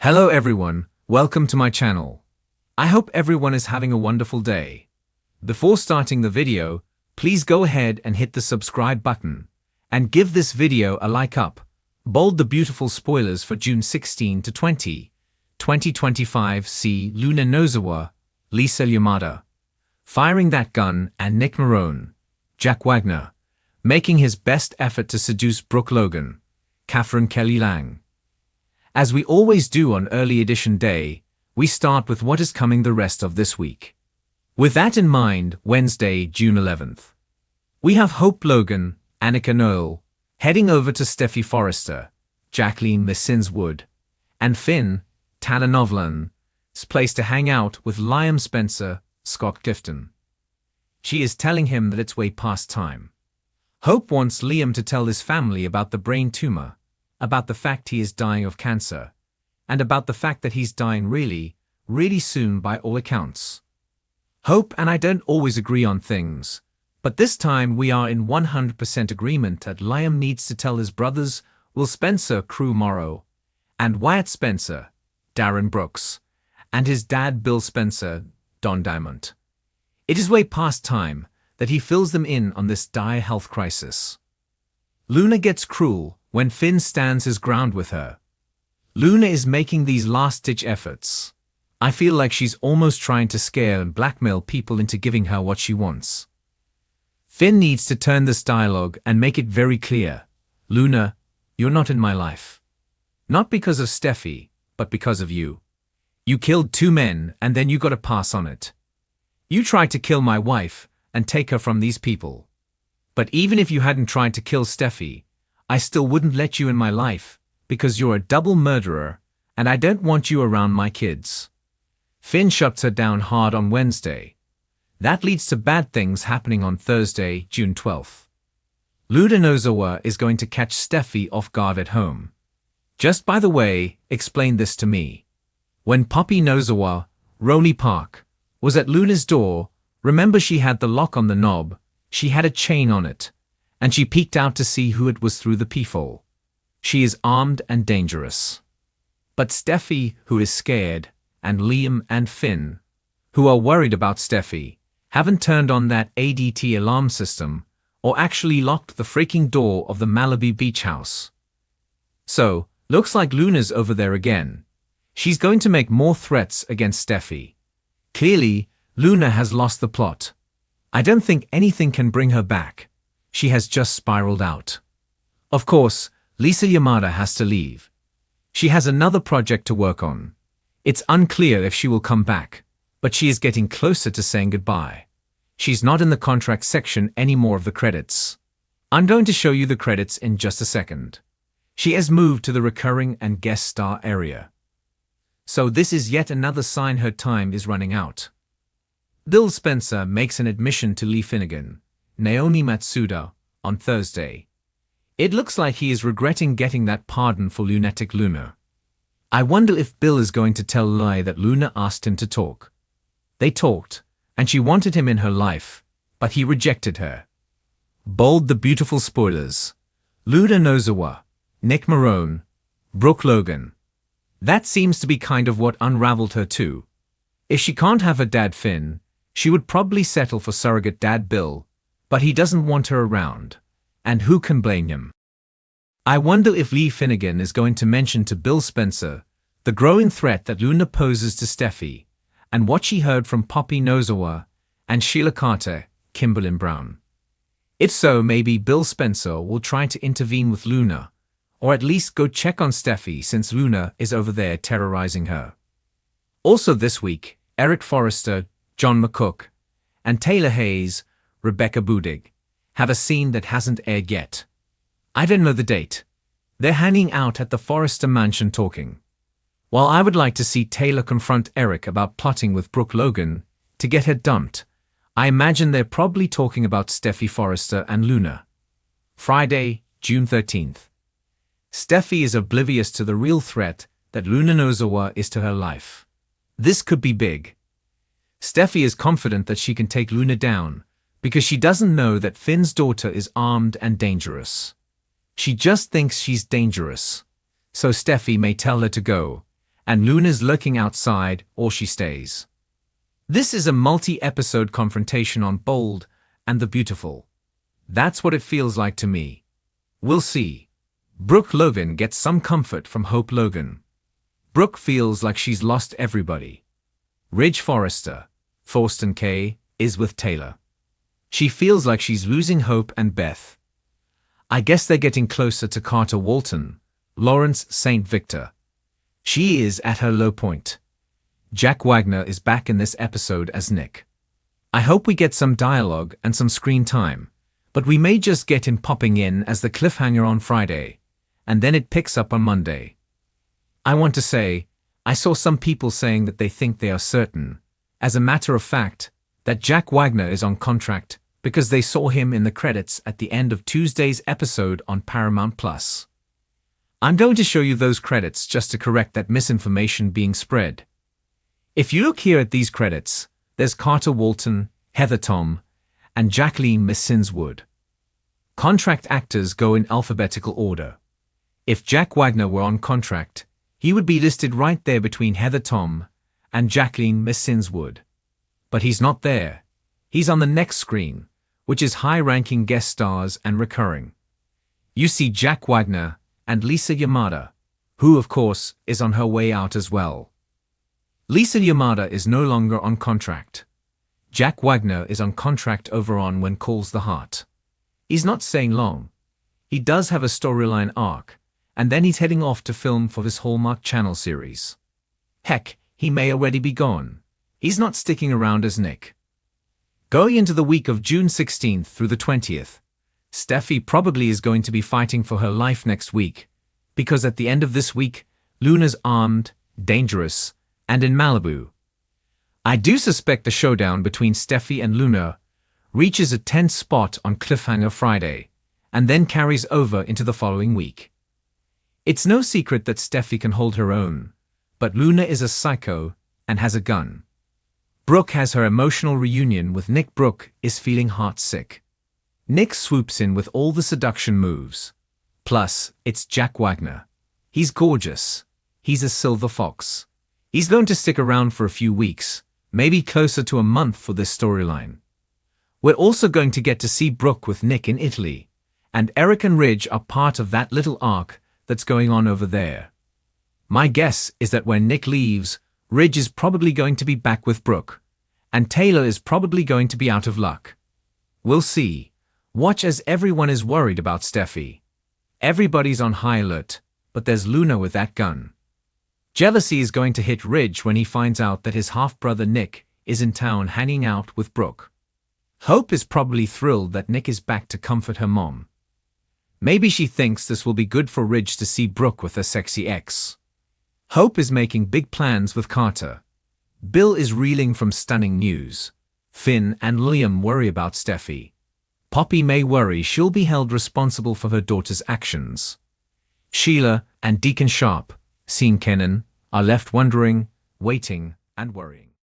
Hello everyone, welcome to my channel. I hope everyone is having a wonderful day. Before starting the video, please go ahead and hit the subscribe button and give this video a like up. Bold the beautiful spoilers for June 16 to 20, 2025. See Luna Nozawa, Lisa Yamada, Firing That Gun, and Nick Marone, Jack Wagner, making his best effort to seduce Brooke Logan, Catherine Kelly Lang. As we always do on Early Edition Day, we start with what is coming the rest of this week. With that in mind, Wednesday, June 11th, we have Hope Logan, Annika Noel, heading over to Steffy Forrester, Jacqueline Messins Wood, and Finn, Tanner Novlan's place to hang out with Liam Spencer, Scott Clifton. She is telling him that it's way past time. Hope wants Liam to tell his family about the brain tumor, about the fact he is dying of cancer, and about the fact that he's dying really, really soon by all accounts. Hope and I don't always agree on things, but this time we are in 100% agreement that Liam needs to tell his brothers Will Spencer, Crew Morrow, and Wyatt Spencer, Darren Brooks, and his dad Bill Spencer, Don Diamond. It is way past time that he fills them in on this dire health crisis. Luna gets cruel when Finn stands his ground with her. Luna is making these last-ditch efforts. I feel like she's almost trying to scare and blackmail people into giving her what she wants. Finn needs to turn this dialogue and make it very clear. Luna, you're not in my life. Not because of Steffy, but because of you. You killed 2 men and then you got a pass on it. You tried to kill my wife and take her from these people. But even if you hadn't tried to kill Steffy, I still wouldn't let you in my life, because you're a double murderer, and I don't want you around my kids. Finn shuts her down hard on Wednesday. That leads to bad things happening on Thursday, June 12th. Luna Nozawa is going to catch Steffy off guard at home. Just by the way, explain this to me. When Poppy Nozawa, Roly Park, was at Luna's door, remember she had the lock on the knob, she had a chain on it, and she peeked out to see who it was through the peephole. She is armed and dangerous. But Steffy, who is scared, and Liam and Finn, who are worried about Steffy, haven't turned on that ADT alarm system or actually locked the freaking door of the Malibu beach house. So, looks like Luna's over there again. She's going to make more threats against Steffy. Clearly, Luna has lost the plot. I don't think anything can bring her back. She has just spiraled out. Of course, Lisa Yamada has to leave. She has another project to work on. It's unclear if she will come back, but she is getting closer to saying goodbye. She's not in the contract section anymore of the credits. I'm going to show you the credits in just a second. She has moved to the recurring and guest star area. So this is yet another sign her time is running out. Bill Spencer makes an admission to Lee Finnegan, Naomi Matsuda, on Thursday. It looks like he is regretting getting that pardon for lunatic Luna. I wonder if Bill is going to tell Lie that Luna asked him to talk. They talked, and she wanted him in her life, but he rejected her. Bold the beautiful spoilers. Luna Nozawa, Nick Marone, Brooke Logan. That seems to be kind of what unraveled her too. If she can't have her dad Finn, she would probably settle for surrogate dad Bill, but he doesn't want her around, and who can blame him? I wonder if Lee Finnegan is going to mention to Bill Spencer the growing threat that Luna poses to Steffy, and what she heard from Poppy Nozawa and Sheila Carter, Kimberly Brown. If so, maybe Bill Spencer will try to intervene with Luna, or at least go check on Steffy since Luna is over there terrorizing her. Also this week, Eric Forrester, John McCook, and Taylor Hayes, Rebecca Budig, have a scene that hasn't aired yet. I don't know the date. They're hanging out at the Forrester mansion talking. While I would like to see Taylor confront Eric about plotting with Brooke Logan to get her dumped, I imagine they're probably talking about Steffy Forrester and Luna. Friday, June 13th. Steffy is oblivious to the real threat that Luna Nozawa is to her life. This could be big. Steffy is confident that she can take Luna down because she doesn't know that Finn's daughter is armed and dangerous. She just thinks she's dangerous. So Steffy may tell her to go, and Luna's lurking outside, or she stays. This is a multi-episode confrontation on Bold and the Beautiful. That's what it feels like to me. We'll see. Brooke Logan gets some comfort from Hope Logan. Brooke feels like she's lost everybody. Ridge Forrester, Thorsten K., is with Taylor. She feels like she's losing Hope and Beth. I guess they're getting closer to Carter Walton, Lawrence St. Victor. She is at her low point. Jack Wagner is back in this episode as Nick. I hope we get some dialogue and some screen time, but we may just get him popping in as the cliffhanger on Friday, and then it picks up on Monday. I want to say, I saw some people saying that they think they are certain, as a matter of fact, that Jack Wagner is on contract because they saw him in the credits at the end of Tuesday's episode on Paramount+. I'm going to show you those credits just to correct that misinformation being spread. If you look here at these credits, there's Carter Walton, Heather Tom, and Jacqueline Missinswood. Contract actors go in alphabetical order. If Jack Wagner were on contract, he would be listed right there between Heather Tom and Jacqueline Missinswood. But he's not there. He's on the next screen, which is high-ranking guest stars and recurring. You see Jack Wagner and Lisa Yamada, who, of course, is on her way out as well. Lisa Yamada is no longer on contract. Jack Wagner is on contract over on When Calls the Heart. He's not staying long. He does have a storyline arc, and then he's heading off to film for this Hallmark Channel series. Heck, he may already be gone. He's not sticking around as Nick. Going into the week of June 16th through the 20th, Steffi probably is going to be fighting for her life next week, because at the end of this week, Luna's armed, dangerous, and in Malibu. I do suspect the showdown between Steffi and Luna reaches a tense spot on Cliffhanger Friday, and then carries over into the following week. It's no secret that Steffi can hold her own, but Luna is a psycho and has a gun. Brooke has her emotional reunion with Nick. Brooke is feeling heartsick. Nick swoops in with all the seduction moves. Plus, it's Jack Wagner. He's gorgeous. He's a silver fox. He's going to stick around for a few weeks, maybe closer to a month for this storyline. We're also going to get to see Brooke with Nick in Italy, and Eric and Ridge are part of that little arc that's going on over there. My guess is that when Nick leaves, Ridge is probably going to be back with Brooke, and Taylor is probably going to be out of luck. We'll see. Watch as everyone is worried about Steffi. Everybody's on high alert, but there's Luna with that gun. Jealousy is going to hit Ridge when he finds out that his half-brother Nick is in town hanging out with Brooke. Hope is probably thrilled that Nick is back to comfort her mom. Maybe she thinks this will be good for Ridge to see Brooke with her sexy ex. Hope is making big plans with Carter. Bill is reeling from stunning news. Finn and Liam worry about Steffi. Poppy may worry she'll be held responsible for her daughter's actions. Sheila and Deacon Sharp, seeing Kenan, are left wondering, waiting, and worrying.